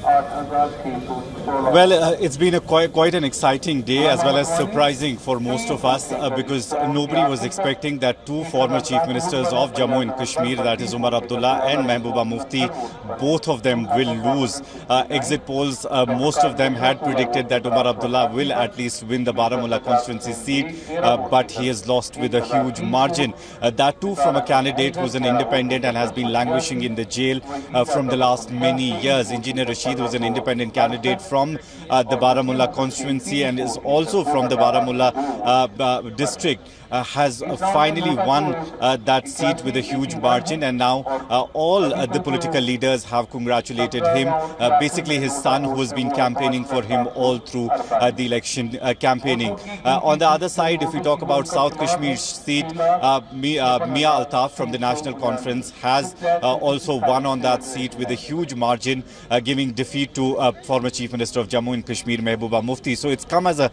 Well, it's been a quite an exciting day as well as surprising for most of us because nobody was expecting that two former chief ministers of Jammu and Kashmir, that is Umar Abdullah and Mehbooba Mufti, both of them will lose. Exit polls, most of them had predicted that Umar Abdullah will at least win the Baramulla constituency seat, but he has lost with a huge margin. That too from a candidate who's an independent and has been languishing in the jail from the last many years. Engineer Rashid was an independent candidate from the Baramulla constituency and is also from the Baramulla district. Has finally won that seat with a huge margin, and now all the political leaders have congratulated him. Basically his son, who has been campaigning for him all through the election campaigning. On the other side, if we talk about South Kashmir's seat, Mia Altaf from the National Conference has also won on that seat with a huge margin, giving defeat to former Chief Minister of Jammu and Kashmir, Mehbooba Mufti. So it's come as a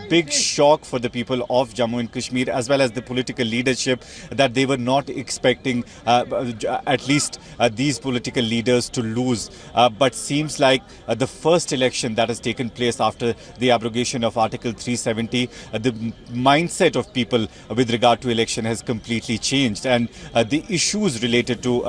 big shock for the people of Jammu and Kashmir, as well as the political leadership, that they were not expecting at least these political leaders to lose. But seems like the first election that has taken place after the abrogation of Article 370, the mindset of people with regard to election has completely changed, and the issues related to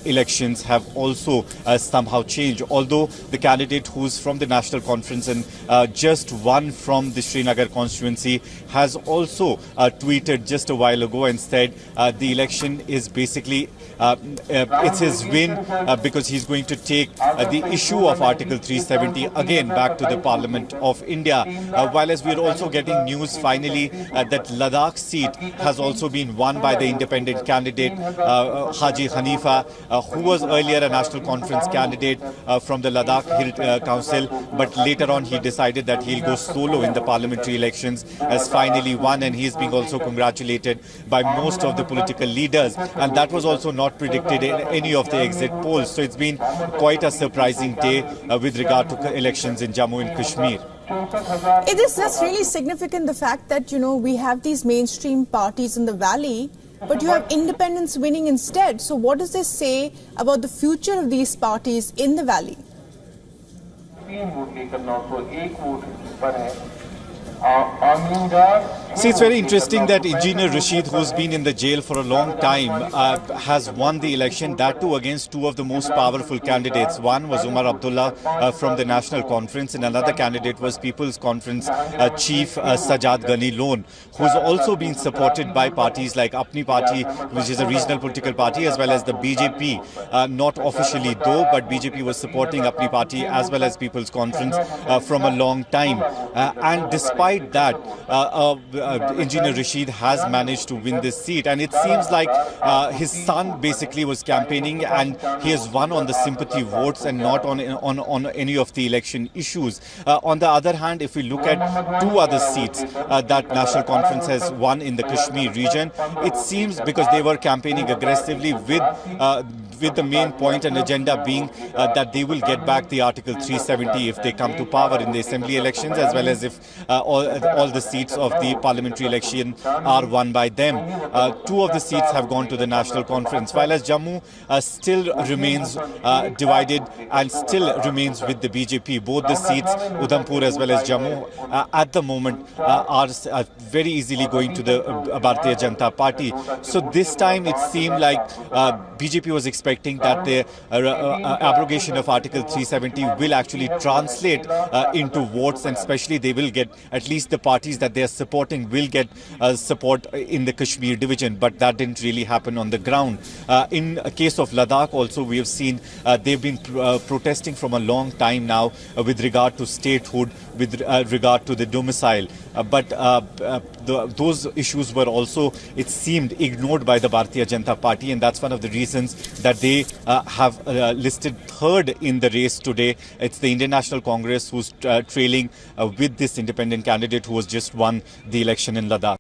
elections have also somehow changed. Although the candidate who's from the National Conference and just won from the Srinagar constituency has also tweeted just a while ago and said the election is basically it's his win because he's going to take the issue of Article 370 again back to the Parliament of India. While as we are also getting news finally that Ladakh seat has also been won by the independent candidate Haji Hanifa, who was earlier a National Conference candidate from the Ladakh Hill Council, but later on he decided that he'll go solo in the parliamentary elections, has finally won, and he's being also congratulated by most of the political leaders, and that was also not predicted in any of the exit polls. So it's been quite a surprising day with regard to elections in Jammu and Kashmir. It is just really significant, the fact that, you know, we have these mainstream parties in the valley, but you have independents winning instead. So what does this say about the future of these parties in the valley? See, it's very interesting that Engineer Rashid, who's been in the jail for a long time, has won the election, that too against two of the most powerful candidates. One was Umar Abdullah from the National Conference, and another candidate was People's Conference Chief Sajjad Ghani Lone, who's also been supported by parties like Apni Party, which is a regional political party, as well as the BJP. Not officially though, but BJP was supporting Apni Party as well as People's Conference from a long time. And despite that, Engineer Rashid has managed to win this seat, and it seems like his son basically was campaigning and he has won on the sympathy votes and not on any of the election issues. On the other hand, if we look at two other seats that National Conference has won in the Kashmir region, it seems because they were campaigning aggressively with the main point and agenda being that they will get back the Article 370 if they come to power in the assembly elections, as well as if all the seats of the parliamentary election are won by them. Two of the seats have gone to the National Conference, while as Jammu still remains divided and still remains with the BJP. Both the seats, Udhampur as well as Jammu, at the moment are very easily going to the Bharatiya Janata Party. So this time it seemed like BJP was expecting that the abrogation of Article 370 will actually translate into votes, and especially they will get, at least the parties that they are supporting will get support in the Kashmir division, but that didn't really happen on the ground. In a case of Ladakh also, we have seen they've been protesting from a long time now with regard to statehood, with regard to the domicile, but those issues were also, it seemed, ignored by the Bharatiya Janata Party, and that's one of the reasons that they have listed third in the race today. It's the Indian National Congress who's trailing with this independent candidate who has just won the election in Ladakh.